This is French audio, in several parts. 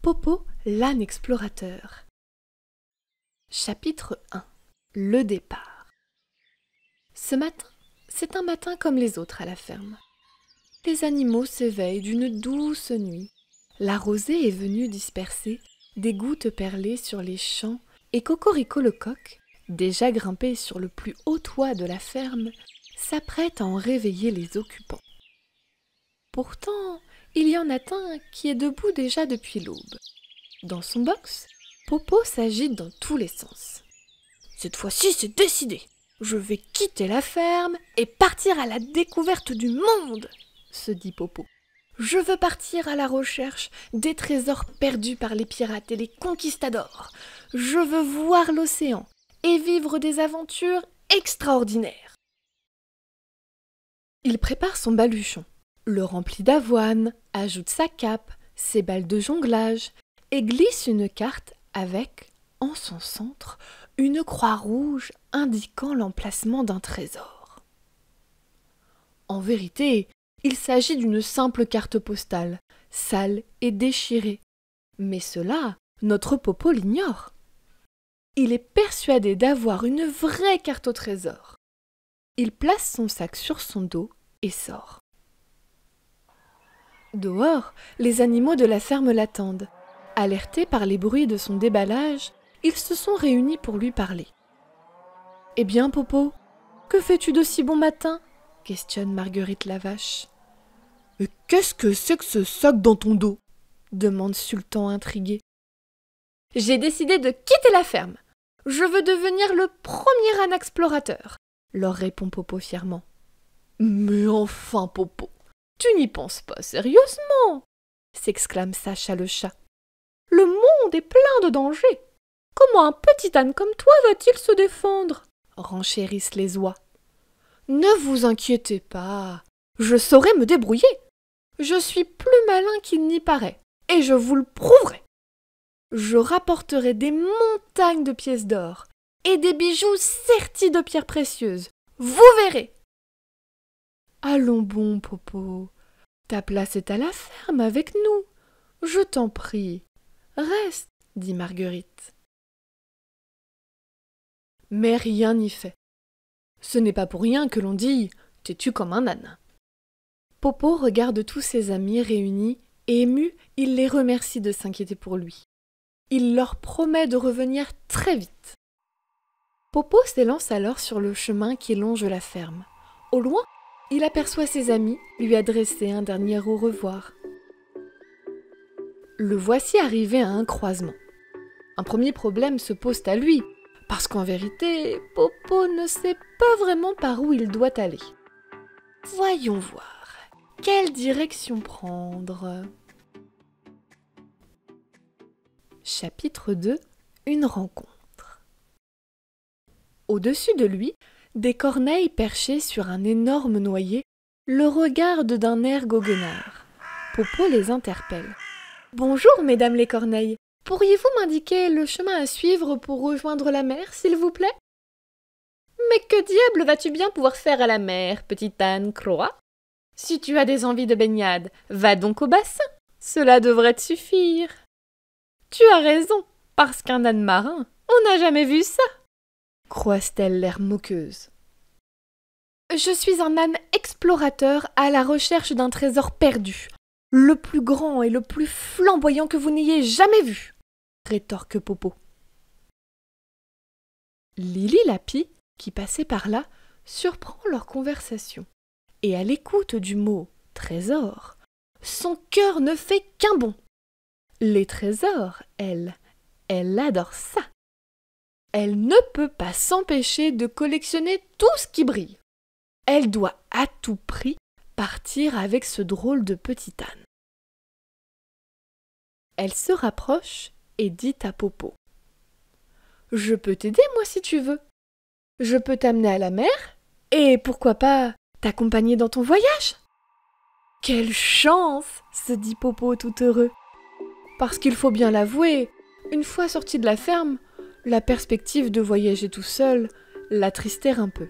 Popo, l'âne explorateur. Chapitre 1. Le départ. Ce matin, c'est un matin comme les autres à la ferme. Les animaux s'éveillent d'une douce nuit. La rosée est venue disperser des gouttes perlées sur les champs et Cocorico le coq, déjà grimpé sur le plus haut toit de la ferme, s'apprête à en réveiller les occupants. Pourtant, il y en a un qui est debout déjà depuis l'aube. Dans son box, Popo s'agite dans tous les sens. « Cette fois-ci, c'est décidé. Je vais quitter la ferme et partir à la découverte du monde !» se dit Popo. « Je veux partir à la recherche des trésors perdus par les pirates et les conquistadors. Je veux voir l'océan et vivre des aventures extraordinaires. » Il prépare son baluchon, le remplit d'avoine, ajoute sa cape, ses balles de jonglage et glisse une carte avec, en son centre, une croix rouge indiquant l'emplacement d'un trésor. En vérité, il s'agit d'une simple carte postale, sale et déchirée. Mais cela, notre Popo l'ignore. Il est persuadé d'avoir une vraie carte au trésor. Il place son sac sur son dos et sort. Dehors, les animaux de la ferme l'attendent. Alertés par les bruits de son déballage, ils se sont réunis pour lui parler. « Eh bien, Popo, que fais-tu de si bon matin ?» questionne Marguerite la vache. « Et qu'est-ce que c'est que ce sac dans ton dos ?» demande Sultan intrigué. « J'ai décidé de quitter la ferme. Je veux devenir le premier âne explorateur !» leur répond Popo fièrement. « Mais enfin, Popo, tu n'y penses pas sérieusement !» s'exclame Sacha le chat. « Le monde est plein de dangers. Comment un petit âne comme toi va-t-il se défendre ?» renchérissent les oies. « Ne vous inquiétez pas, je saurai me débrouiller. Je suis plus malin qu'il n'y paraît, et je vous le prouverai. Je rapporterai des montagnes de pièces d'or et des bijoux sertis de pierres précieuses. Vous verrez. » « Allons bon, Popo, ta place est à la ferme avec nous. Je t'en prie, reste, » dit Marguerite. Mais rien n'y fait. Ce n'est pas pour rien que l'on dit « têtu comme un âne ». Popo regarde tous ses amis réunis et ému, il les remercie de s'inquiéter pour lui. Il leur promet de revenir très vite. Popo s'élance alors sur le chemin qui longe la ferme. Au loin, il aperçoit ses amis lui adresser un dernier au revoir. Le voici arrivé à un croisement. Un premier problème se pose à lui, parce qu'en vérité, Popo ne sait pas vraiment par où il doit aller. Voyons voir, quelle direction prendre ? Chapitre 2. Une rencontre. Au-dessus de lui, des corneilles perchées sur un énorme noyer le regardent d'un air goguenard. Popo les interpelle. « Bonjour, mesdames les corneilles. Pourriez-vous m'indiquer le chemin à suivre pour rejoindre la mer, s'il vous plaît ?»« Mais que diable vas-tu bien pouvoir faire à la mer, petit âne Croa ? Si tu as des envies de baignade, va donc au bassin. Cela devrait te suffire. »« Tu as raison, parce qu'un âne marin, on n'a jamais vu ça. » croise-t-elle l'air moqueuse. « Je suis un âne explorateur à la recherche d'un trésor perdu, le plus grand et le plus flamboyant que vous n'ayez jamais vu, » rétorque Popo. Lili la pie, qui passait par là, surprend leur conversation, et à l'écoute du mot « trésor », son cœur ne fait qu'un bond. Les trésors, elle adore ça. Elle ne peut pas s'empêcher de collectionner tout ce qui brille. Elle doit à tout prix partir avec ce drôle de petit âne. Elle se rapproche et dit à Popo. « Je peux t'aider, moi, si tu veux. Je peux t'amener à la mer et, pourquoi pas, t'accompagner dans ton voyage. » « Quelle chance !» se dit Popo tout heureux. Parce qu'il faut bien l'avouer, une fois sorti de la ferme, la perspective de voyager tout seul l'attristait un peu.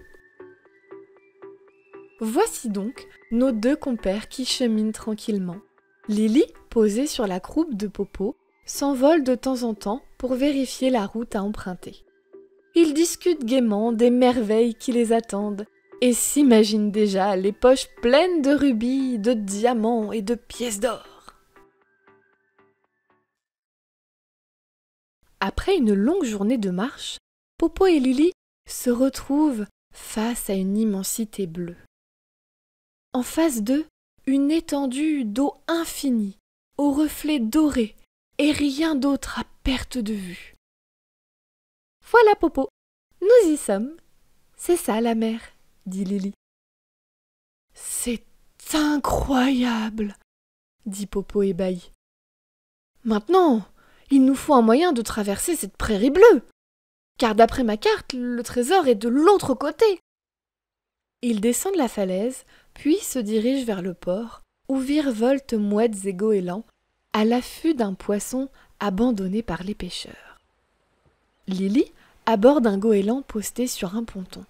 Voici donc nos deux compères qui cheminent tranquillement. Lili, posée sur la croupe de Popo, s'envolent de temps en temps pour vérifier la route à emprunter. Ils discutent gaiement des merveilles qui les attendent et s'imaginent déjà les poches pleines de rubis, de diamants et de pièces d'or. Après une longue journée de marche, Popo et Lily se retrouvent face à une immensité bleue. En face d'eux, une étendue d'eau infinie, aux reflets dorés, et rien d'autre à perte de vue. « Voilà, Popo, nous y sommes. C'est ça, la mer, » dit Lily. « C'est incroyable, » dit Popo ébahi. « Maintenant, il nous faut un moyen de traverser cette prairie bleue, car d'après ma carte, le trésor est de l'autre côté. » Ils descendent la falaise, puis se dirigent vers le port, où virevoltent mouettes et goélands, à l'affût d'un poisson abandonné par les pêcheurs. Lily aborde un goéland posté sur un ponton.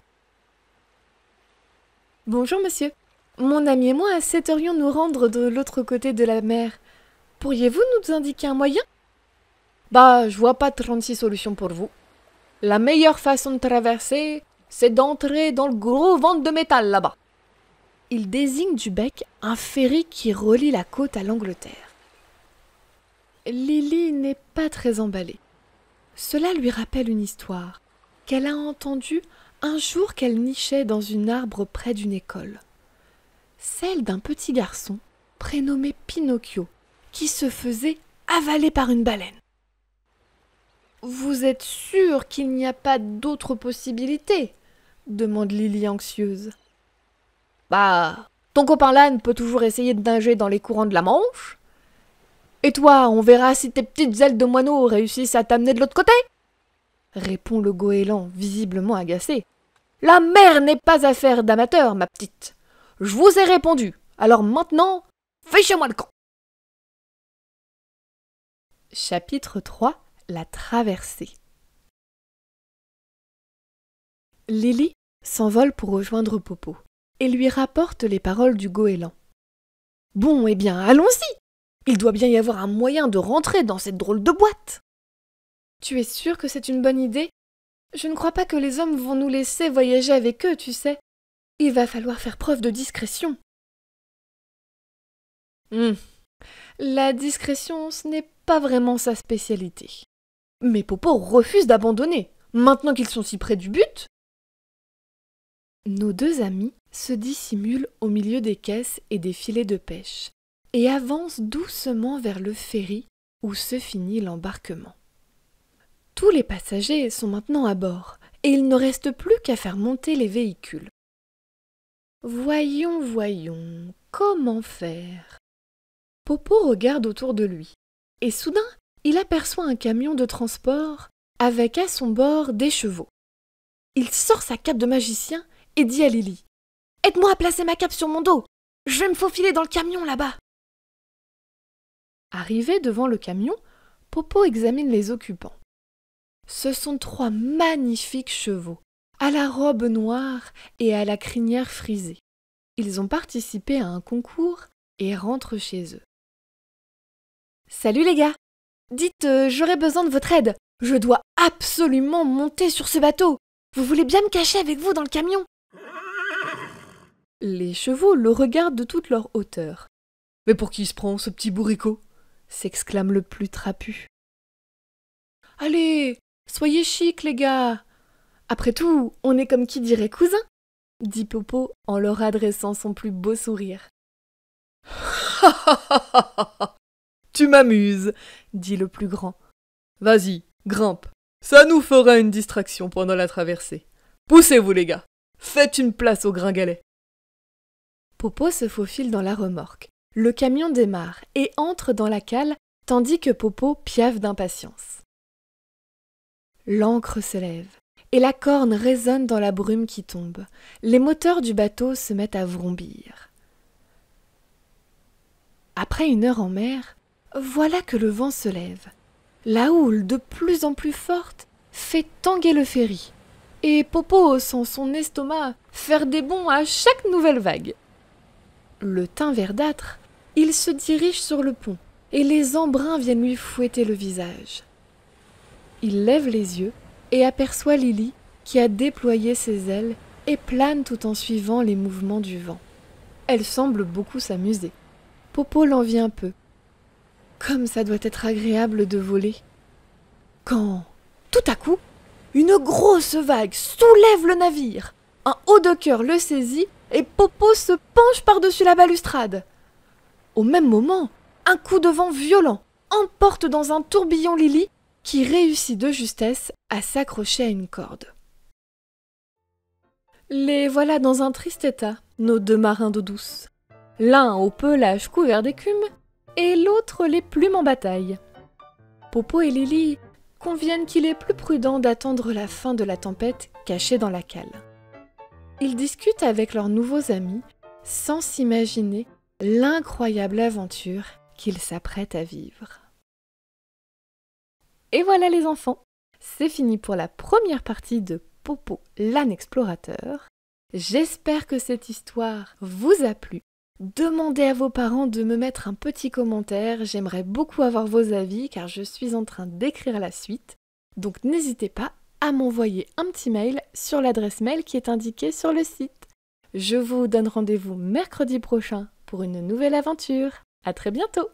« Bonjour, monsieur. Mon ami et moi souhaiterions nous rendre de l'autre côté de la mer. Pourriez-vous nous indiquer un moyen ? » « Je vois pas 36 solutions pour vous. La meilleure façon de traverser, c'est d'entrer dans le gros ventre de métal là-bas. » Il désigne du bec un ferry qui relie la côte à l'Angleterre. Lily n'est pas très emballée. Cela lui rappelle une histoire qu'elle a entendue un jour qu'elle nichait dans une arbre près d'une école. Celle d'un petit garçon prénommé Pinocchio qui se faisait avaler par une baleine. « Vous êtes sûr qu'il n'y a pas d'autre possibilité ?» demande Lily anxieuse. « Ton copain l'âne peut toujours essayer de nager dans les courants de la Manche. Et toi, on verra si tes petites ailes de moineau réussissent à t'amener de l'autre côté !» répond le goéland, visiblement agacé. « La mer n'est pas affaire d'amateur, ma petite. Je vous ai répondu, alors maintenant, fichez-moi le camp !» Chapitre 3. La traversée. Lily s'envole pour rejoindre Popo et lui rapporte les paroles du goéland. « Bon, eh bien, allons-y. Il doit bien y avoir un moyen de rentrer dans cette drôle de boîte. »« Tu es sûr que c'est une bonne idée ? Je ne crois pas que les hommes vont nous laisser voyager avec eux, tu sais. Il va falloir faire preuve de discrétion. » La discrétion, ce n'est pas vraiment sa spécialité. Mais Popo refuse d'abandonner, maintenant qu'ils sont si près du but. Nos deux amis se dissimulent au milieu des caisses et des filets de pêche et avancent doucement vers le ferry où se finit l'embarquement. Tous les passagers sont maintenant à bord et il ne reste plus qu'à faire monter les véhicules. Voyons, comment faire ? Popo regarde autour de lui et soudain, il aperçoit un camion de transport avec à son bord des chevaux. Il sort sa cape de magicien et dit à Lily : « Aide-moi à placer ma cape sur mon dos, je vais me faufiler dans le camion là-bas. » Arrivé devant le camion, Popo examine les occupants. Ce sont 3 magnifiques chevaux, à la robe noire et à la crinière frisée. Ils ont participé à un concours et rentrent chez eux. « Salut les gars ! Dites, j'aurais besoin de votre aide. Je dois absolument monter sur ce bateau. Vous voulez bien me cacher avec vous dans le camion ? » Les chevaux le regardent de toute leur hauteur. « Mais pour qui il se prend, ce petit bourricot ?» s'exclame le plus trapu. « Allez, soyez chic, les gars. Après tout, on est comme qui dirait cousin, » dit Popo en leur adressant son plus beau sourire. « Tu m'amuses, » dit le plus grand. « Vas-y, grimpe. Ça nous fera une distraction pendant la traversée. Poussez-vous, les gars. Faites une place au gringalet. » Popo se faufile dans la remorque. Le camion démarre et entre dans la cale tandis que Popo piaffe d'impatience. L'ancre se lève et la corne résonne dans la brume qui tombe. Les moteurs du bateau se mettent à vrombir. Après 1 heure en mer, voilà que le vent se lève. La houle, de plus en plus forte, fait tanguer le ferry. Et Popo sent son estomac faire des bonds à chaque nouvelle vague. Le teint verdâtre, il se dirige sur le pont et les embruns viennent lui fouetter le visage. Il lève les yeux et aperçoit Lily qui a déployé ses ailes et plane tout en suivant les mouvements du vent. Elle semble beaucoup s'amuser. Popo l'envie un peu. Comme ça doit être agréable de voler. Quand, tout à coup, une grosse vague soulève le navire. Un haut de cœur le saisit et Popo se penche par-dessus la balustrade. Au même moment, un coup de vent violent emporte dans un tourbillon Lily qui réussit de justesse à s'accrocher à une corde. Les voilà dans un triste état, nos deux marins d'eau douce. L'un au pelage couvert d'écume et l'autre les plumes en bataille. Popo et Lily conviennent qu'il est plus prudent d'attendre la fin de la tempête cachée dans la cale. Ils discutent avec leurs nouveaux amis sans s'imaginer l'incroyable aventure qu'ils s'apprêtent à vivre. Et voilà les enfants, c'est fini pour la première partie de Popo l'âne explorateur. J'espère que cette histoire vous a plu. Demandez à vos parents de me mettre un petit commentaire, j'aimerais beaucoup avoir vos avis car je suis en train d'écrire la suite. Donc n'hésitez pas à m'envoyer un petit mail sur l'adresse mail qui est indiquée sur le site. Je vous donne rendez-vous mercredi prochain pour une nouvelle aventure. À très bientôt!